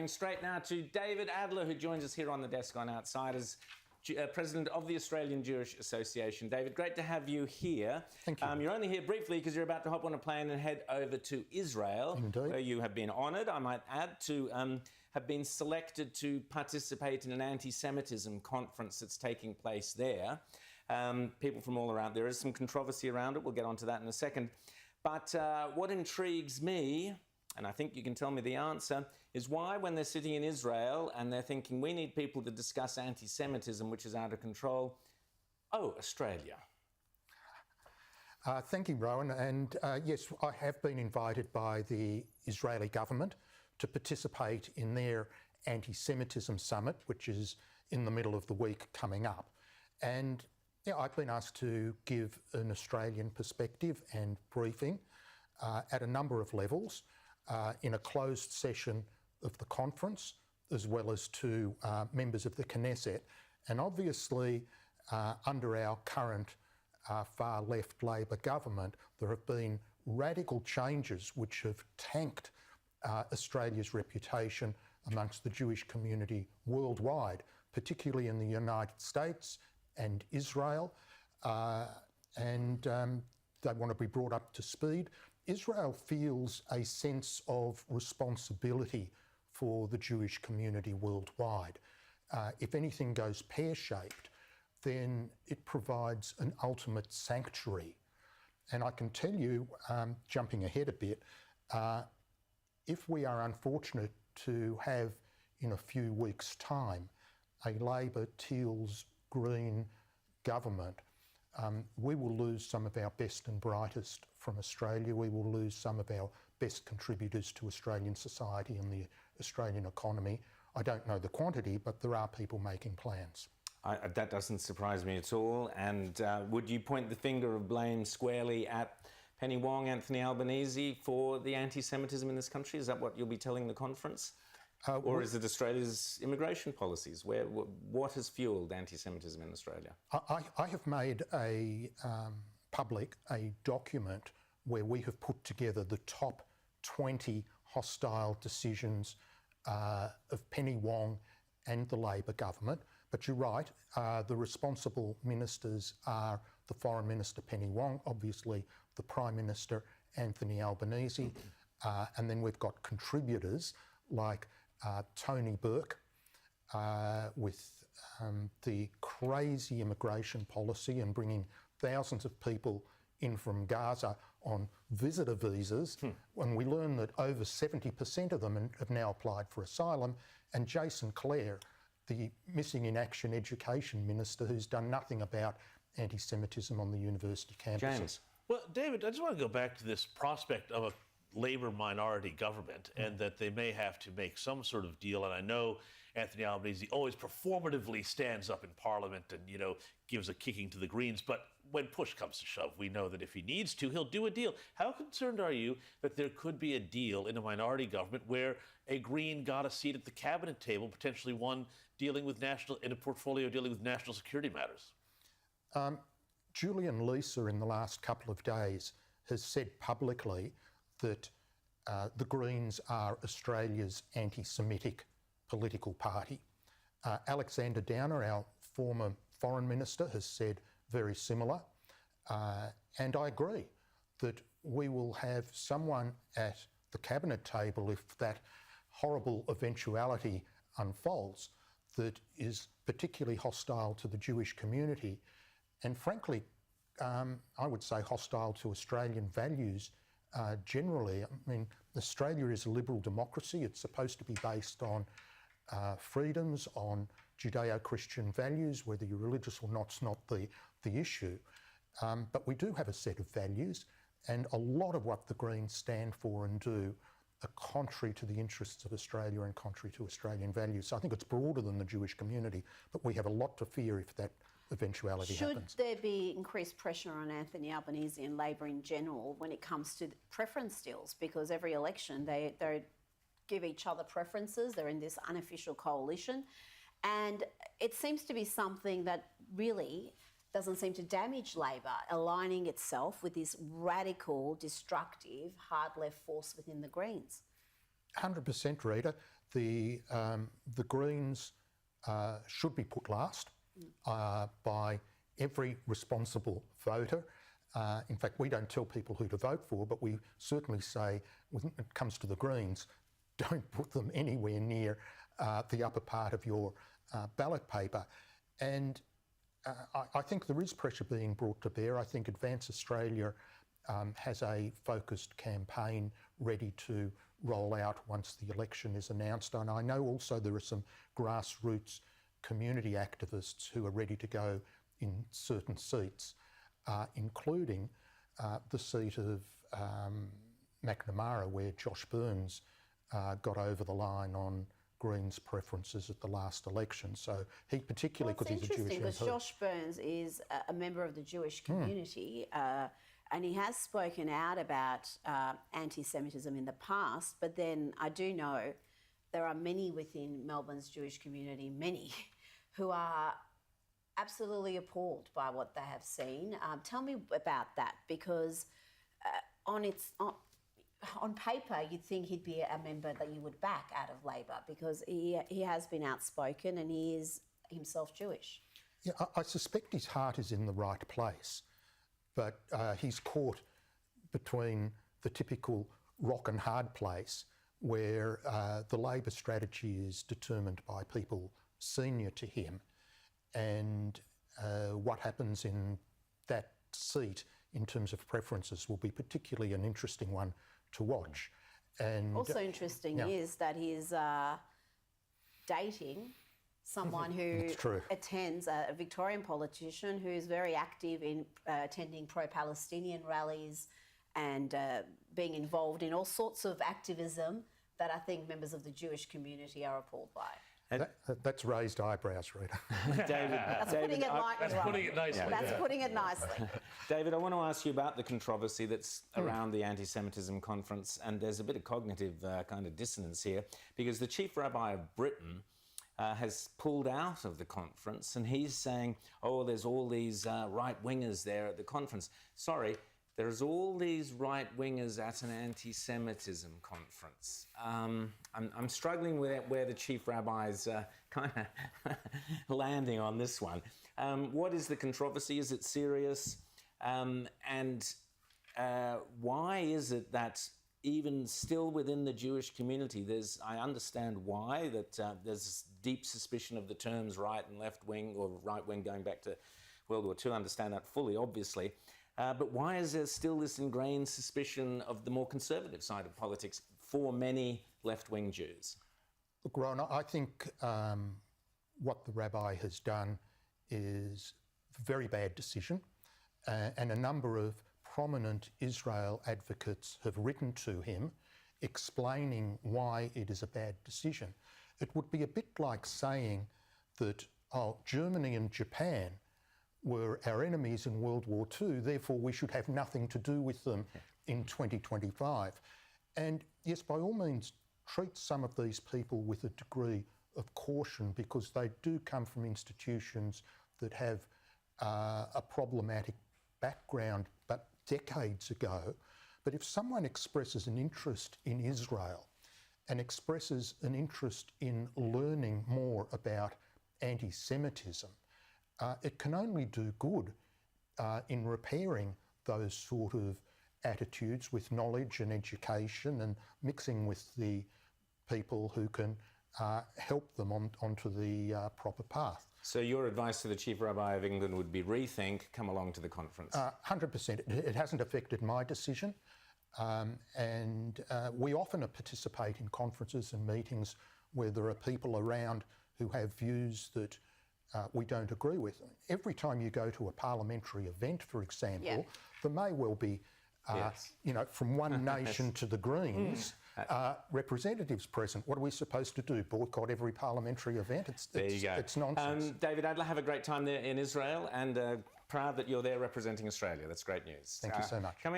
going straight now to David Adler, who joins us here on the desk on Outsiders, President of the Australian Jewish Association. David, great to have you here. Thank you. You're only here briefly because you're about to hop on a plane and head over to Israel. Indeed. Where you have been honoured, I might add, to have been selected to participate in an anti-Semitism conference that's taking place there. People from all around. There is some controversy around it. We'll get onto that in a second. But what intrigues me, and I think you can tell me the answer, is why when they're sitting in Israel and they're thinking we need people to discuss anti-Semitism, which is out of control, oh, Australia. Thank you, Rowan. And yes, I have been invited by the Israeli government to participate in their anti-Semitism summit, which is in the middle of the week coming up. And yeah, I've been asked to give an Australian perspective and briefing at a number of levels in a closed session of the conference, as well as to members of the Knesset. And obviously, under our current far-left Labor government, there have been radical changes which have tanked Australia's reputation amongst the Jewish community worldwide, particularly in the United States and Israel, and they want to be brought up to speed. Israel feels a sense of responsibility for the Jewish community worldwide. If anything goes pear-shaped, then it provides an ultimate sanctuary. And I can tell you, jumping ahead a bit, if we are unfortunate to have in a few weeks' time a Labor, Teals, Green government, we will lose some of our best and brightest from Australia. We will lose some of our best contributors to Australian society and the Australian economy. I don't know the quantity, but there are people making plans. That doesn't surprise me at all. And would you point the finger of blame squarely at Penny Wong, Anthony Albanese for the anti-Semitism in this country? Is that what you'll be telling the conference? Or is it Australia's immigration policies? What has fuelled anti-Semitism in Australia? I have made public a document where we have put together the top 20 hostile decisions of Penny Wong and the Labor government. But you're right, the responsible ministers are the Foreign Minister Penny Wong, obviously the Prime Minister Anthony Albanese, and then we've got contributors like Tony Burke with the crazy immigration policy and bringing thousands of people in from Gaza on visitor visas, when we learn that over 70% of them have now applied for asylum, and Jason Clare, the missing in action education minister, who's done nothing about anti-Semitism on the university campuses. James. Well, David, I just want to go back to this prospect of a Labor minority government and that they may have to make some sort of deal. And I know Anthony Albanese always performatively stands up in Parliament and, gives a kicking to the Greens. But when push comes to shove, we know that if he needs to, he'll do a deal. How concerned are you that there could be a deal in a minority government where a Green got a seat at the cabinet table, potentially one in a portfolio dealing with national security matters? Julian Leeser in the last couple of days has said publicly that the Greens are Australia's anti-Semitic political party. Alexander Downer, our former Foreign Minister, has said very similar. And I agree that we will have someone at the cabinet table, if that horrible eventuality unfolds, that is particularly hostile to the Jewish community and frankly, I would say hostile to Australian values generally. I mean, Australia is a liberal democracy. It's supposed to be based on freedoms, on Judeo-Christian values. Whether you're religious or not's not the issue. But we do have a set of values, and a lot of what the Greens stand for and do are contrary to the interests of Australia and contrary to Australian values. So I think it's broader than the Jewish community, but we have a lot to fear if that eventuality happens. Should there be increased pressure on Anthony Albanese and Labor in general when it comes to preference deals? Because every election they give each other preferences. They're in this unofficial coalition. And it seems to be something that really doesn't seem to damage Labor, aligning itself with this radical, destructive, hard left force within the Greens. 100%, Rita. the Greens should be put last by every responsible voter. In fact, we don't tell people who to vote for, but we certainly say when it comes to the Greens, don't put them anywhere near the upper part of your ballot paper. And I think there is pressure being brought to bear. I think Advance Australia has a focused campaign ready to roll out once the election is announced. And I know also there are some grassroots community activists who are ready to go in certain seats, including the seat of Macnamara, where Josh Burns got over the line on Greens' preferences at the last election. So he particularly, because he's a Jewish MP. Because Josh Burns is a member of the Jewish community, and he has spoken out about anti-Semitism in the past, but then I do know there are many within Melbourne's Jewish community, many, who are absolutely appalled by what they have seen. Tell me about that, because on paper, you'd think he'd be a member that you would back out of Labor, because he has been outspoken and he is himself Jewish. Yeah, I suspect his heart is in the right place, but he's caught between the typical rock and hard place where the Labor strategy is determined by people senior to him, and what happens in that seat in terms of preferences will be particularly an interesting one to watch. And also interesting is that he's dating someone who attends, a Victorian politician who's very active in attending pro-Palestinian rallies and being involved in all sorts of activism that I think members of the Jewish community are appalled by. That's raised eyebrows, Rita. David, that's putting it lightly. That's putting it nicely. That's putting it nicely. David, I want to ask you about the controversy that's around the anti-Semitism conference, and there's a bit of cognitive kind of dissonance here, because the Chief Rabbi of Britain has pulled out of the conference, and he's saying, oh, there's all these right-wingers there at the conference. Sorry, there's all these right-wingers at an anti-Semitism conference. I'm struggling with where the Chief Rabbi's kind of landing on this one. What is the controversy? Is it serious? And why is it that even still within the Jewish community, I understand why, that there's deep suspicion of the terms right and left wing, or right wing going back to World War II, I understand that fully, obviously. But why is there still this ingrained suspicion of the more conservative side of politics for many left-wing Jews? Look, Ron, I think what the rabbi has done is a very bad decision, and a number of prominent Israel advocates have written to him explaining why it is a bad decision. It would be a bit like saying that, Germany and Japan were our enemies in World War II, therefore we should have nothing to do with them in 2025. And yes, by all means, treat some of these people with a degree of caution, because they do come from institutions that have a problematic background, but decades ago. But if someone expresses an interest in Israel and expresses an interest in learning more about anti-Semitism, it can only do good in repairing those sort of attitudes with knowledge and education, and mixing with the people who can help them onto the proper path. So your advice to the Chief Rabbi of England would be rethink, come along to the conference? 100%. It hasn't affected my decision. And we often participate in conferences and meetings where there are people around who have views that we don't agree with. Every time you go to a parliamentary event, for example, there may well be, from one nation to the Greens, representatives present. What are we supposed to do? Boycott every parliamentary event? It's nonsense. David Adler, have a great time there in Israel, and proud that you're there representing Australia. That's great news. Thank you so much. Coming